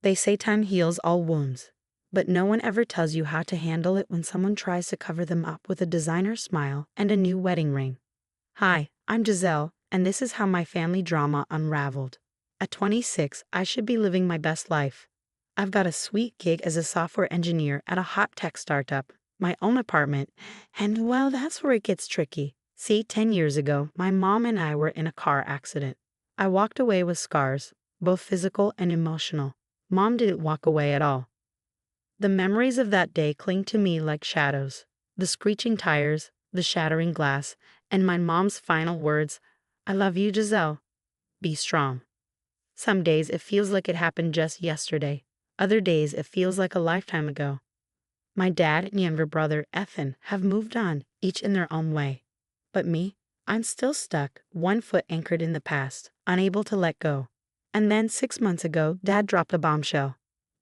They say time heals all wounds, but no one ever tells you how to handle it when someone tries to cover them up with a designer smile and a new wedding ring. Hi, I'm Giselle, and this is how my family drama unraveled. At 26, I should be living my best life. I've got a sweet gig as a software engineer at a hot tech startup, my own apartment, and well, that's where it gets tricky. See, 10 years ago, my mom and I were in a car accident. I walked away with scars, both physical and emotional. Mom didn't walk away at all. The memories of that day cling to me like shadows. The screeching tires, the shattering glass, and my mom's final words, "I love you, Giselle. Be strong." Some days it feels like it happened just yesterday. Other days it feels like a lifetime ago. My dad and younger brother, Ethan, have moved on, each in their own way. But me, I'm still stuck, one foot anchored in the past, unable to let go. And then 6 months ago, Dad dropped a bombshell.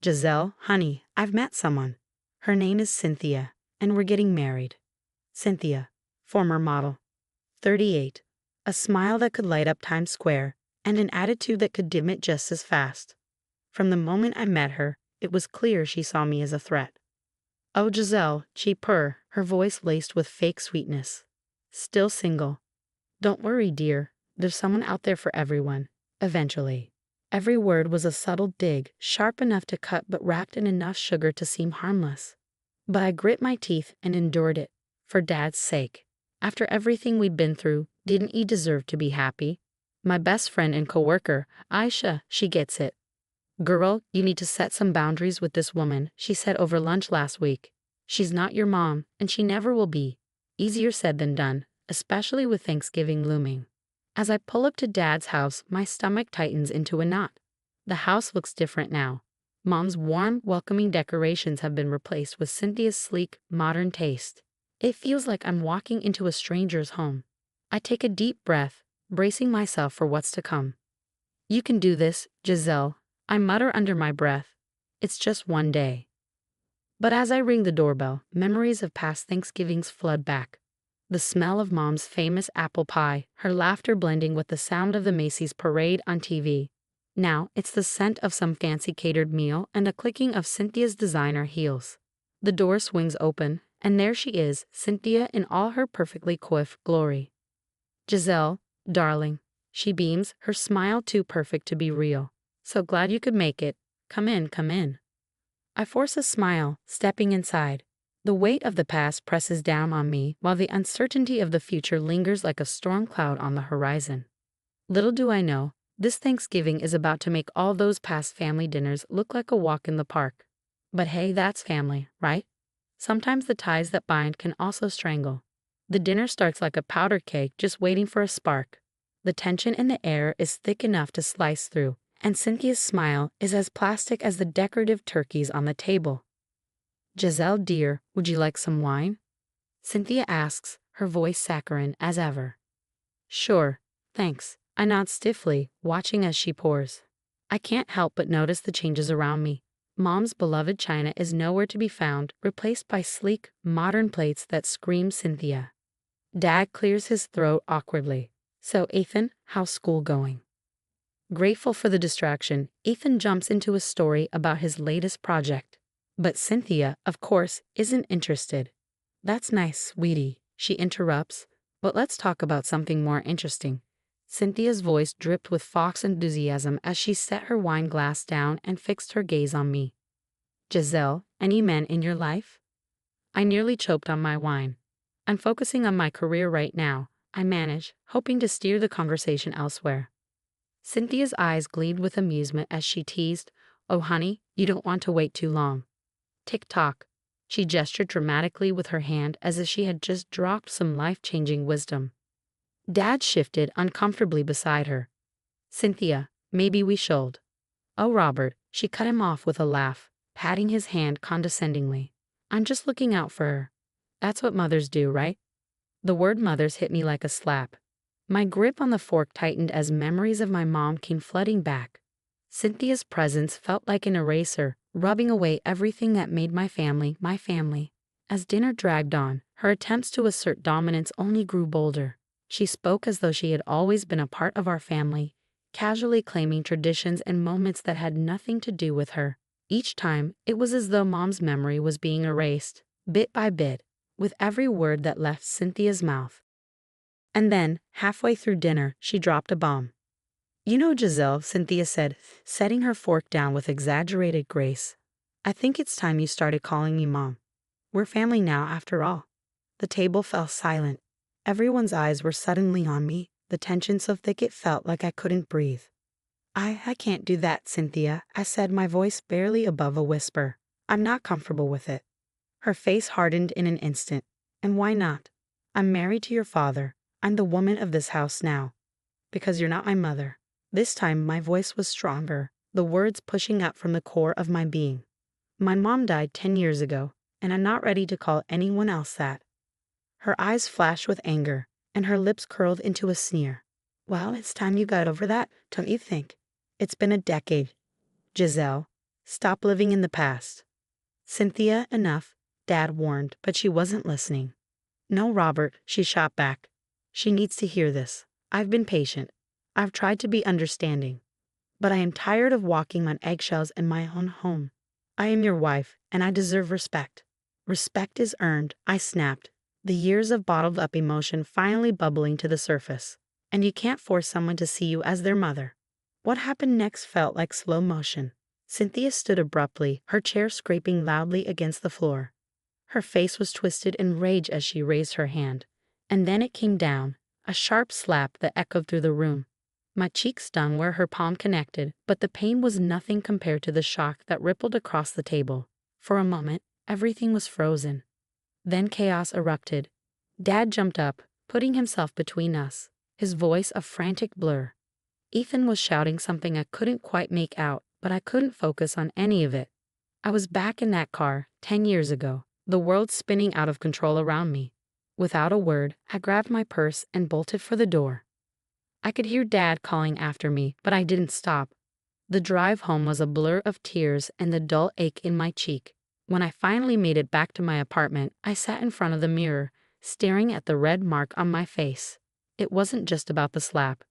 "Giselle, honey, I've met someone. Her name is Cynthia, and we're getting married." Cynthia, former model, 38, a smile that could light up Times Square, and an attitude that could dim it just as fast. From the moment I met her, it was clear she saw me as a threat. "Oh, Giselle," she purred, her voice laced with fake sweetness. "Still single. Don't worry, dear. There's someone out there for everyone. Eventually." Every word was a subtle dig, sharp enough to cut but wrapped in enough sugar to seem harmless. But I grit my teeth and endured it, for Dad's sake. After everything we'd been through, didn't he deserve to be happy? My best friend and coworker, Aisha, she gets it. "Girl, you need to set some boundaries with this woman," she said over lunch last week. "She's not your mom, and she never will be." Easier said than done, especially with Thanksgiving looming. As I pull up to Dad's house, my stomach tightens into a knot. The house looks different now. Mom's warm, welcoming decorations have been replaced with Cynthia's sleek, modern taste. It feels like I'm walking into a stranger's home. I take a deep breath, bracing myself for what's to come. "You can do this, Giselle," I mutter under my breath. "It's just one day." But as I ring the doorbell, memories of past Thanksgivings flood back. The smell of Mom's famous apple pie, her laughter blending with the sound of the Macy's parade on TV. Now it's the scent of some fancy catered meal and a clicking of Cynthia's designer heels. The door swings open, and there she is, Cynthia in all her perfectly coiffed glory. "Giselle, darling," she beams, her smile too perfect to be real. "So glad you could make it. Come in, come in." I force a smile, stepping inside. The weight of the past presses down on me, while the uncertainty of the future lingers like a storm cloud on the horizon. Little do I know, this Thanksgiving is about to make all those past family dinners look like a walk in the park. But hey, that's family, right? Sometimes the ties that bind can also strangle. The dinner starts like a powder keg just waiting for a spark. The tension in the air is thick enough to slice through, and Cynthia's smile is as plastic as the decorative turkeys on the table. "Giselle, dear, would you like some wine?" Cynthia asks, her voice saccharine as ever. "Sure, thanks." I nod stiffly, watching as she pours. I can't help but notice the changes around me. Mom's beloved china is nowhere to be found, replaced by sleek, modern plates that scream Cynthia. Dad clears his throat awkwardly. "So, Ethan, how's school going?" Grateful for the distraction, Ethan jumps into a story about his latest project. But Cynthia, of course, isn't interested. "That's nice, sweetie," she interrupts, "but let's talk about something more interesting." Cynthia's voice dripped with fox enthusiasm as she set her wine glass down and fixed her gaze on me. "Giselle, any men in your life?" I nearly choked on my wine. "I'm focusing on my career right now," I manage, hoping to steer the conversation elsewhere. Cynthia's eyes gleamed with amusement as she teased, "Oh honey, you don't want to wait too long." "Tick-tock." She gestured dramatically with her hand as if she had just dropped some life-changing wisdom. Dad shifted uncomfortably beside her. "Cynthia, maybe we should." "Oh, Robert," she cut him off with a laugh, patting his hand condescendingly. "I'm just looking out for her. That's what mothers do, right?" The word mothers hit me like a slap. My grip on the fork tightened as memories of my mom came flooding back. Cynthia's presence felt like an eraser, rubbing away everything that made my family my family. As dinner dragged on, her attempts to assert dominance only grew bolder. She spoke as though she had always been a part of our family, casually claiming traditions and moments that had nothing to do with her. Each time, it was as though Mom's memory was being erased, bit by bit, with every word that left Cynthia's mouth. And then, halfway through dinner, she dropped a bomb. "You know, Giselle," Cynthia said, setting her fork down with exaggerated grace, "I think it's time you started calling me Mom. We're family now, after all." The table fell silent. Everyone's eyes were suddenly on me, the tension so thick it felt like I couldn't breathe. I can't do that, Cynthia," I said, my voice barely above a whisper. "I'm not comfortable with it." Her face hardened in an instant. "And why not? I'm married to your father. I'm the woman of this house now. Because you're not my mother." This time my voice was stronger, the words pushing up from the core of my being. "My mom died 10 years ago, and I'm not ready to call anyone else that." Her eyes flashed with anger, and her lips curled into a sneer. "Well, it's time you got over that, don't you think? It's been a decade. Giselle, stop living in the past." "Cynthia, enough," Dad warned, but she wasn't listening. "No, Robert," she shot back. "She needs to hear this. I've been patient. I've tried to be understanding. But I am tired of walking on eggshells in my own home. I am your wife, and I deserve respect." "Respect is earned," I snapped, the years of bottled up emotion finally bubbling to the surface. "And you can't force someone to see you as their mother." What happened next felt like slow motion. Cynthia stood abruptly, her chair scraping loudly against the floor. Her face was twisted in rage as she raised her hand. And then it came down, a sharp slap that echoed through the room. My cheek stung where her palm connected, but the pain was nothing compared to the shock that rippled across the table. For a moment, everything was frozen. Then chaos erupted. Dad jumped up, putting himself between us, his voice a frantic blur. Ethan was shouting something I couldn't quite make out, but I couldn't focus on any of it. I was back in that car, 10 years ago, the world spinning out of control around me. Without a word, I grabbed my purse and bolted for the door. I could hear Dad calling after me, but I didn't stop. The drive home was a blur of tears and the dull ache in my cheek. When I finally made it back to my apartment, I sat in front of the mirror, staring at the red mark on my face. It wasn't just about the slap.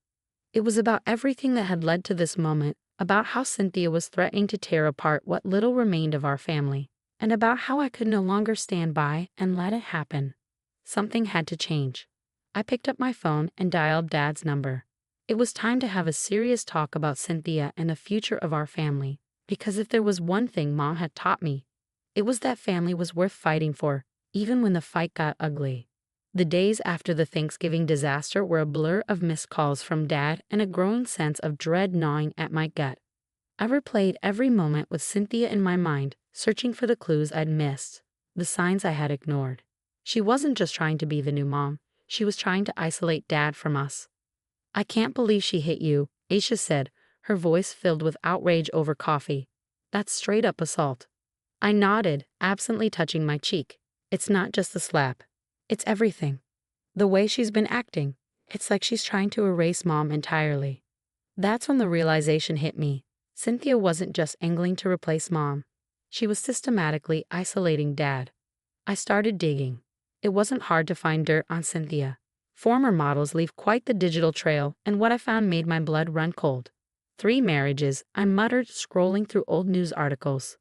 It was about everything that had led to this moment, about how Cynthia was threatening to tear apart what little remained of our family, and about how I could no longer stand by and let it happen. Something had to change. I picked up my phone and dialed Dad's number. It was time to have a serious talk about Cynthia and the future of our family, because if there was one thing Mom had taught me, it was that family was worth fighting for, even when the fight got ugly. The days after the Thanksgiving disaster were a blur of missed calls from Dad and a growing sense of dread gnawing at my gut. I replayed every moment with Cynthia in my mind, searching for the clues I'd missed, the signs I had ignored. She wasn't just trying to be the new mom, she was trying to isolate Dad from us. "I can't believe she hit you," Aisha said, her voice filled with outrage over coffee. "That's straight up assault." I nodded, absently touching my cheek. "It's not just the slap. It's everything. The way she's been acting. It's like she's trying to erase Mom entirely." That's when the realization hit me. Cynthia wasn't just angling to replace Mom. She was systematically isolating Dad. I started digging. It wasn't hard to find dirt on Cynthia. Former models leave quite the digital trail, and what I found made my blood run cold. 3 marriages, I muttered, scrolling through old news articles.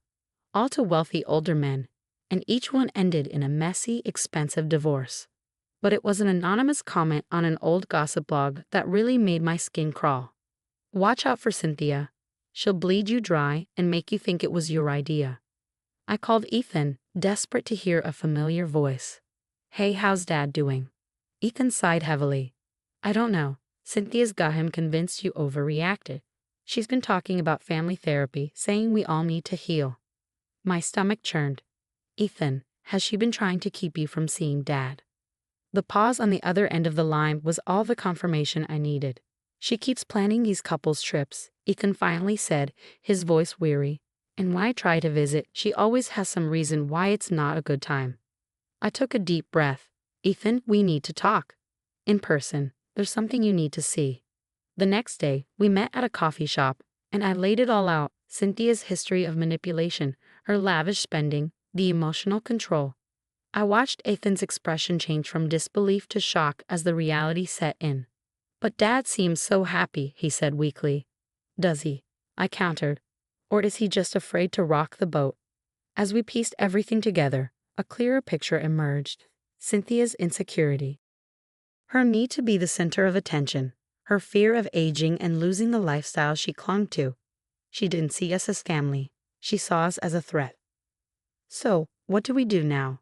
All to wealthy older men, and each one ended in a messy, expensive divorce. But it was an anonymous comment on an old gossip blog that really made my skin crawl. "Watch out for Cynthia. She'll bleed you dry and make you think it was your idea." I called Ethan, desperate to hear a familiar voice. "Hey, how's Dad doing?" Ethan sighed heavily. "I don't know. Cynthia's got him convinced you overreacted. She's been talking about family therapy, saying we all need to heal." My stomach churned. "Ethan, has she been trying to keep you from seeing Dad?" The pause on the other end of the line was all the confirmation I needed. "She keeps planning these couples trips," Ethan finally said, his voice weary. "And when I try to visit, she always has some reason why it's not a good time." I took a deep breath. "Ethan, we need to talk. In person, there's something you need to see." The next day, we met at a coffee shop, and I laid it all out, Cynthia's history of manipulation, her lavish spending, the emotional control. I watched Ethan's expression change from disbelief to shock as the reality set in. But Dad seems so happy, he said weakly. Does he? I countered. Or is he just afraid to rock the boat? As we pieced everything together, a clearer picture emerged. Cynthia's insecurity. Her need to be the center of attention. Her fear of aging and losing the lifestyle she clung to. She didn't see us as family. She saw us as a threat. So, what do we do now?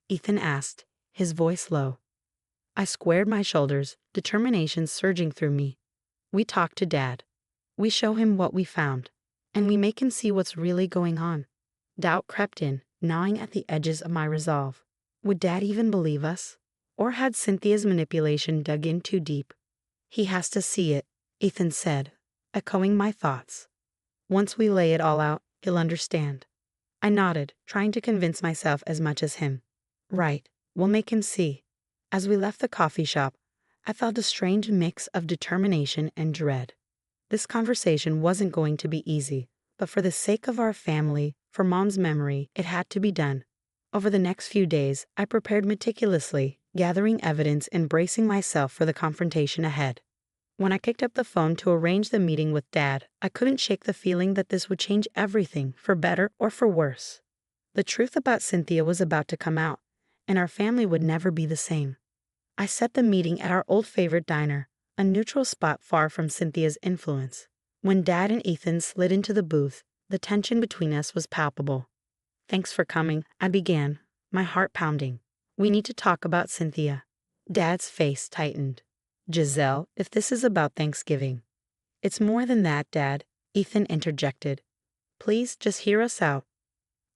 Ethan asked, his voice low. I squared my shoulders, determination surging through me. We talk to Dad. We show him what we found. And we make him see what's really going on. Doubt crept in, gnawing at the edges of my resolve. Would Dad even believe us? Or had Cynthia's manipulation dug in too deep? He has to see it, Ethan said, echoing my thoughts. Once we lay it all out, he'll understand. I nodded, trying to convince myself as much as him. Right, we'll make him see. As we left the coffee shop, I felt a strange mix of determination and dread. This conversation wasn't going to be easy, but for the sake of our family, for Mom's memory, it had to be done. Over the next few days, I prepared meticulously, gathering evidence and bracing myself for the confrontation ahead. When I picked up the phone to arrange the meeting with Dad, I couldn't shake the feeling that this would change everything, for better or for worse. The truth about Cynthia was about to come out, and our family would never be the same. I set the meeting at our old favorite diner, a neutral spot far from Cynthia's influence. When Dad and Ethan slid into the booth, the tension between us was palpable. Thanks for coming, I began, my heart pounding. We need to talk about Cynthia. Dad's face tightened. Giselle, if this is about Thanksgiving. It's more than that, Dad, Ethan interjected. Please just hear us out.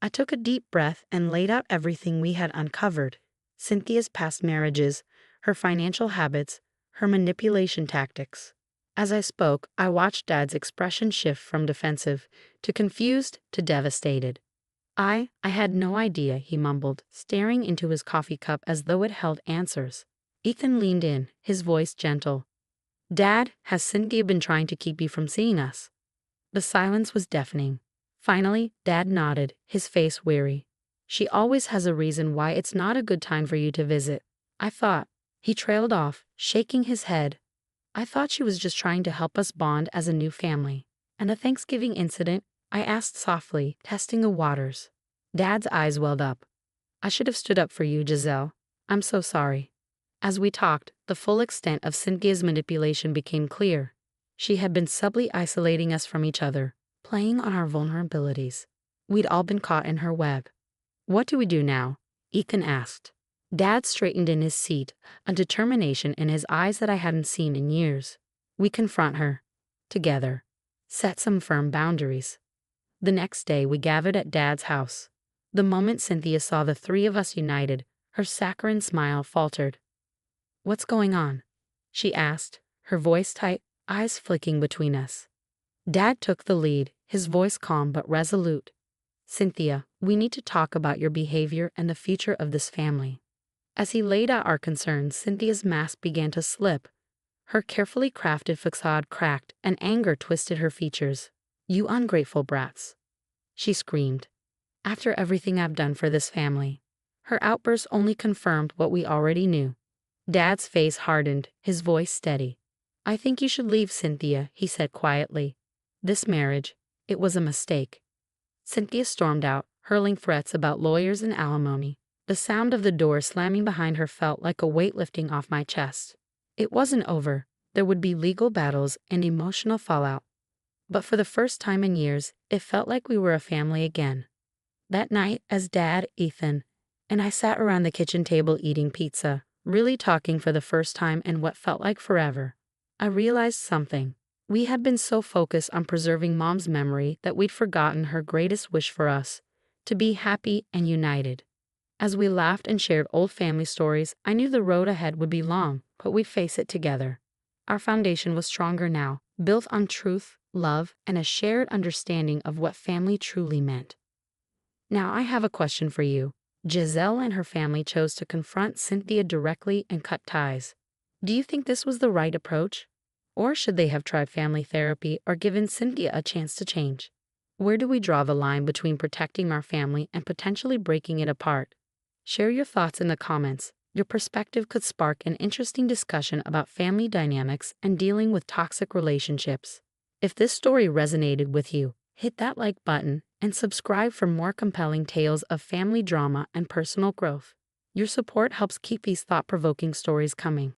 I took a deep breath and laid out everything we had uncovered. Cynthia's past marriages, her financial habits, her manipulation tactics. As I spoke, I watched Dad's expression shift from defensive to confused to devastated. I had no idea, he mumbled, staring into his coffee cup as though it held answers. Ethan leaned in, his voice gentle. Dad, has Cynthia been trying to keep you from seeing us? The silence was deafening. Finally, Dad nodded, his face weary. She always has a reason why it's not a good time for you to visit. I thought. He trailed off, shaking his head. I thought she was just trying to help us bond as a new family. And the Thanksgiving incident? I asked softly, testing the waters. Dad's eyes welled up. I should have stood up for you, Giselle. I'm so sorry. As we talked, the full extent of Cynthia's manipulation became clear. She had been subtly isolating us from each other, playing on our vulnerabilities. We'd all been caught in her web. What do we do now? Ethan asked. Dad straightened in his seat, a determination in his eyes that I hadn't seen in years. We confront her. Together. Set some firm boundaries. The next day we gathered at Dad's house. The moment Cynthia saw the three of us united, her saccharine smile faltered. What's going on? She asked, her voice tight, eyes flicking between us. Dad took the lead, his voice calm but resolute. Cynthia, we need to talk about your behavior and the future of this family. As he laid out our concerns, Cynthia's mask began to slip. Her carefully crafted facade cracked, and anger twisted her features. You ungrateful brats. She screamed. After everything I've done for this family. Her outburst only confirmed what we already knew. Dad's face hardened, his voice steady. I think you should leave, Cynthia, he said quietly. This marriage, it was a mistake. Cynthia stormed out, hurling threats about lawyers and alimony. The sound of the door slamming behind her felt like a weight lifting off my chest. It wasn't over. There would be legal battles and emotional fallout. But for the first time in years, it felt like we were a family again. That night, as Dad, Ethan, and I sat around the kitchen table eating pizza, really talking for the first time in what felt like forever, I realized something. We had been so focused on preserving Mom's memory that we'd forgotten her greatest wish for us, to be happy and united. As we laughed and shared old family stories, I knew the road ahead would be long, but we'd face it together. Our foundation was stronger now, built on truth, love, and a shared understanding of what family truly meant. Now I have a question for you. Giselle and her family chose to confront Cynthia directly and cut ties. Do you think this was the right approach? Or should they have tried family therapy or given Cynthia a chance to change? Where do we draw the line between protecting our family and potentially breaking it apart? Share your thoughts in the comments, Your perspective could spark an interesting discussion about family dynamics and dealing with toxic relationships. If this story resonated with you, hit that like button and subscribe for more compelling tales of family drama and personal growth. Your support helps keep these thought-provoking stories coming.